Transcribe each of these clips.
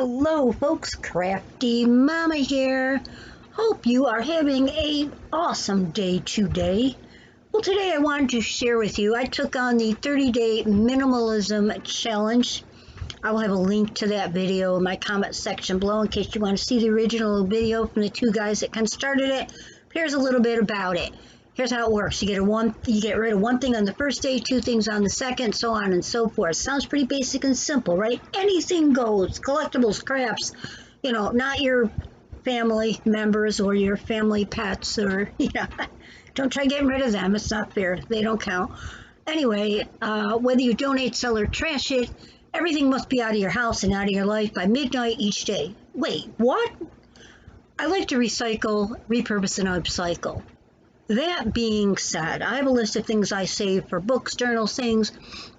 Hello folks, Crafty Mama here. Hope you are having an awesome day today. Well, today I wanted to share with you, I took on the 30-day minimalism challenge. I will have a link to that video in my comment section below in case you want to see the original video from the two guys that kind of started it. Here's a little bit about it. Here's how it works. You get rid of one thing on the first day, two things on the second, so on and so forth. Sounds pretty basic and simple, right? Anything goes. Collectibles, scraps, not your family members or your family pets or, don't try getting rid of them. It's not fair. They don't count. Anyway, whether you donate, sell, or trash it, everything must be out of your house and out of your life by midnight each day. Wait, what? I like to recycle, repurpose, and upcycle. That being said, I have a list of things I save for books, journals, things,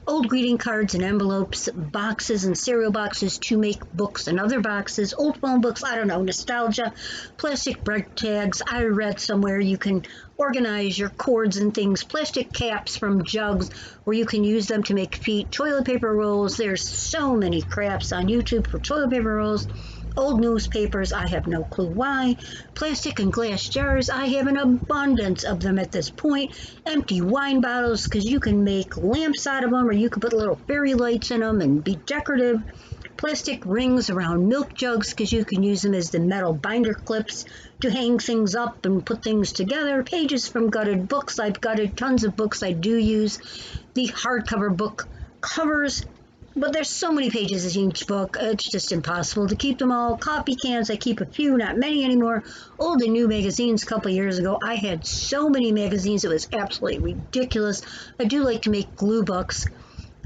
old greeting cards and envelopes, boxes and cereal boxes to make books and other boxes, old phone books, I don't know, nostalgia, plastic bread tags. I read somewhere you can organize your cords and things, plastic caps from jugs where you can use them to make feet, toilet paper rolls. There's so many crafts on YouTube for toilet paper rolls. Old newspapers, I have no clue why. Plastic and glass jars, I have an abundance of them at this point. Empty wine bottles, because you can make lamps out of them, or you can put little fairy lights in them and be decorative. Plastic rings around milk jugs, because you can use them as the metal binder clips to hang things up and put things together. Pages from gutted books, I've gutted tons of books. I do use the hardcover book covers. But there's so many pages in each book, it's just impossible to keep them all. Coffee cans, I keep a few, not many anymore. Old and new magazines, a couple years ago, I had so many magazines, it was absolutely ridiculous. I do like to make glue books.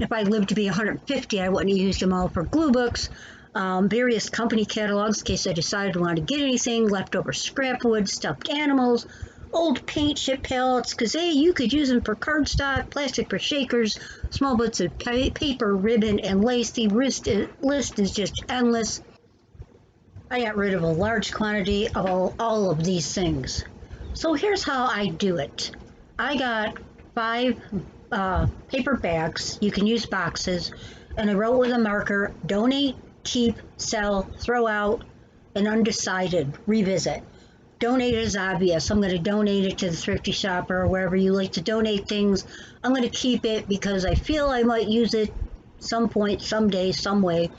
If I lived to be 150, I wouldn't have used them all for glue books. Various company catalogs, in case I decided to want to get anything, leftover scrap wood, stuffed animals, old paint chip pallets, because hey, you could use them for cardstock, plastic for shakers, small bits of paper, ribbon, and lace. The list is just endless. I got rid of a large quantity of all of these things. So here's how I do it. I got 5 paper bags. You can use boxes. And I wrote with a marker, donate, keep, sell, throw out, and undecided, revisit. Donate is obvious. I'm going to donate it to the thrifty shopper or wherever you like to donate things. I'm going to keep it because I feel I might use it some point, someday, some way.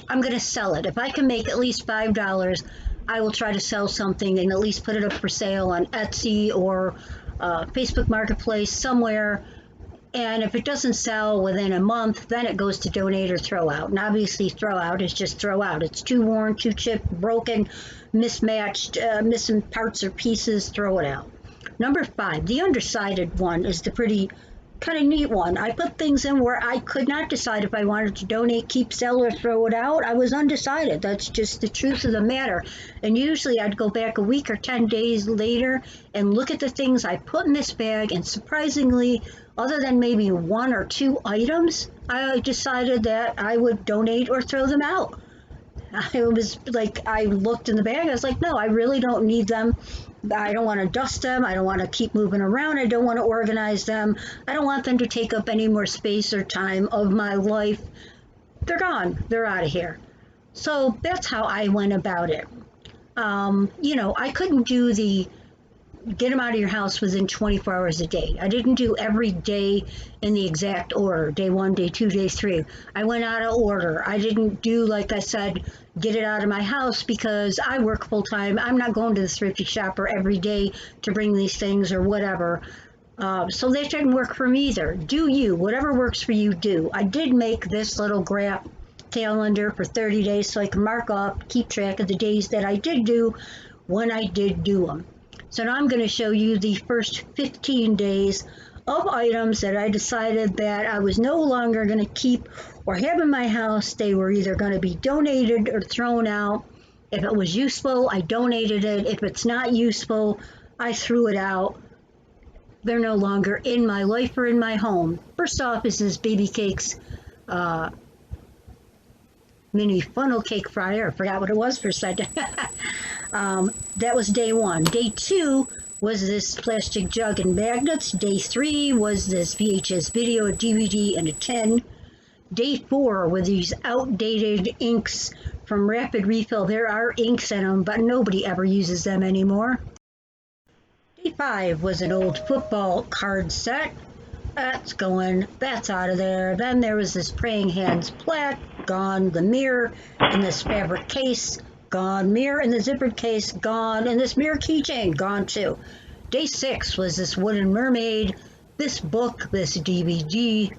I'm going to sell it. If I can make at least $5, I will try to sell something and at least put it up for sale on Etsy or Facebook Marketplace somewhere. And if it doesn't sell within a month, then it goes to donate or throw out. And obviously throw out is just throw out. It's too worn, too chipped, broken, mismatched, missing parts or pieces, throw it out. Number 5, the undecided one is the pretty kind of neat one. I put things in where I could not decide if I wanted to donate, keep, sell, or throw it out. I was undecided. That's just the truth of the matter. And usually I'd go back a week or 10 days later and look at the things I put in this bag, and surprisingly, other than maybe 1 or 2 items, I decided that I would donate or throw them out. I was like, I looked in the bag, I was like, no, I really don't need them. I don't want to dust them. I don't want to keep moving around. I don't want to organize them. I don't want them to take up any more space or time of my life. They're gone. They're out of here. So that's how I went about it. I couldn't do the get them out of your house within 24 hours a day. I didn't do every day in the exact order, day 1, day 2, day 3. I went out of order. I didn't do, like I said, get it out of my house because I work full time. I'm not going to the thrifty shopper every day to bring these things or whatever. So that didn't work for me either. Do you, whatever works for you, do. I did make this little graph calendar for 30 days so I can mark off, keep track of the days that I did do when I did do them. So now I'm going to show you the first 15 days of items that I decided that I was no longer going to keep or have in my house. They were either going to be donated or thrown out. If it was useful, I donated it. If it's not useful, I threw it out. They're no longer in my life or in my home. First off is this baby cakes mini funnel cake fryer. I forgot what it was for a second. That was day 1. Day 2 was this plastic jug and magnets. Day 3 was this VHS video, a DVD, and a tin. Day 4 were these outdated inks, from Rapid Refill. There are inks in them, but nobody ever uses them anymore. Day 5 was an old football card set. That's going, that's out of there. Then there was this praying hands plaque, gone. The mirror in this fabric case, gone. Mirror in the zippered case, gone. And this mirror keychain, gone too. Day 6 was this wooden mermaid, this book, this DVD,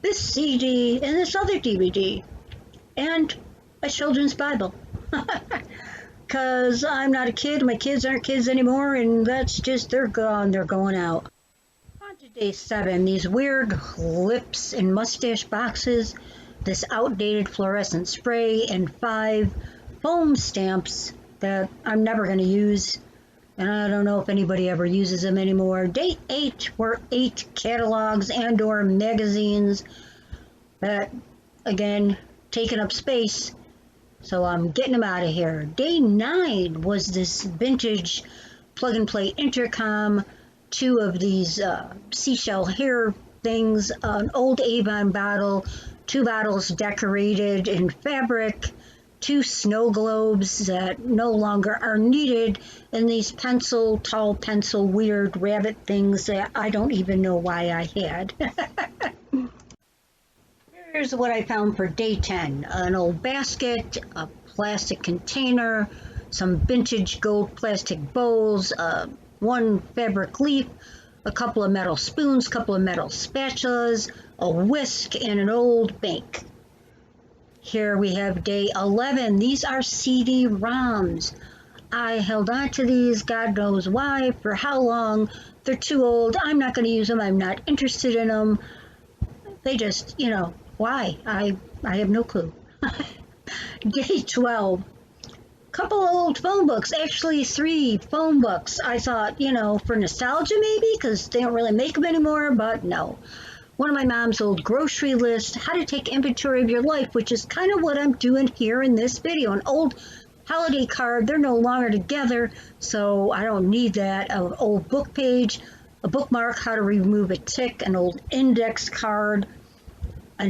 this CD, and this other DVD, and a children's Bible. Because I'm not a kid, my kids aren't kids anymore, and that's just, they're gone, they're going out. On to day 7, these weird lips and mustache boxes, this outdated fluorescent spray, and 5 foam stamps that I'm never going to use, and I don't know if anybody ever uses them anymore. Day 8 were 8 catalogs and or magazines that, again, taking up space, so I'm getting them out of here. Day 9 was this vintage plug-and-play intercom, 2 of these seashell hair things, an old Avon bottle, 2 bottles decorated in fabric, 2 snow globes that no longer are needed, and these tall pencil, weird rabbit things that I don't even know why I had. Here's what I found for day 10. An old basket, a plastic container, some vintage gold plastic bowls, 1 fabric leaf, a couple of metal spoons, couple of metal spatulas, a whisk, and an old bank. Here we have day 11. These are CD-ROMs. I held on to these, God knows why, for how long. They're too old. I'm not going to use them. I'm not interested in them. They just, why? I have no clue. Day 12. Couple of old phone books, actually 3 phone books. I thought, for nostalgia maybe, because they don't really make them anymore, but no. One of my mom's old grocery lists, how to take inventory of your life, which is kind of what I'm doing here in this video. An old holiday card, they're no longer together, so I don't need that. An old book page, a bookmark, how to remove a tick, an old index card, a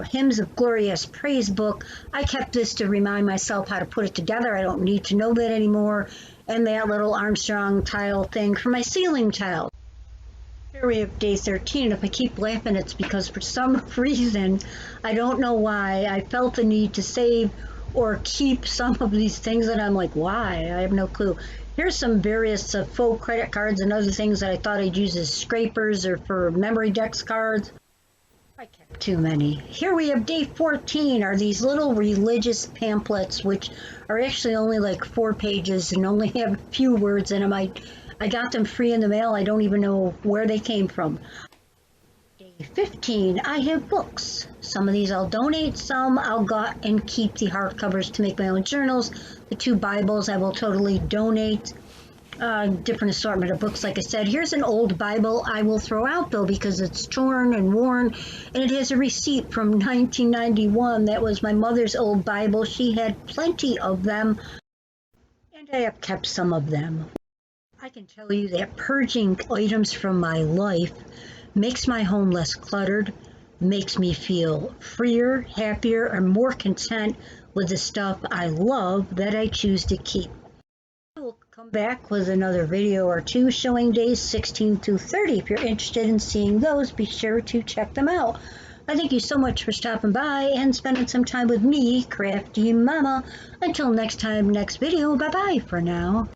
Hymns of Glorious Praise book. I kept this to remind myself how to put it together. I don't need to know that anymore. And that little Armstrong tile thing for my ceiling tile. Here we have day 13. If I keep laughing, it's because for some reason, I don't know why, I felt the need to save or keep some of these things, and I'm like, why? I have no clue. Here's some various faux credit cards and other things that I thought I'd use as scrapers or for memory decks cards. I kept too many. Here we have day 14 are these little religious pamphlets, which are actually only like 4 pages and only have a few words in them. I got them free in the mail. I don't even know where they came from. Day 15, I have books. Some of these I'll donate, some I'll go and keep the hardcovers to make my own journals. The 2 Bibles I will totally donate. Different assortment of books, like I said. Here's an old Bible I will throw out, though, because it's torn and worn, and it has a receipt from 1991. That was my mother's old Bible. She had plenty of them, and I have kept some of them. I can tell you that purging items from my life makes my home less cluttered, makes me feel freer, happier, and more content with the stuff I love that I choose to keep. I will come back with another video or 2 showing days 16 through 30. If you're interested in seeing those, be sure to check them out. I thank you so much for stopping by and spending some time with me, Crafty Mama. Until next time, next video, bye-bye for now.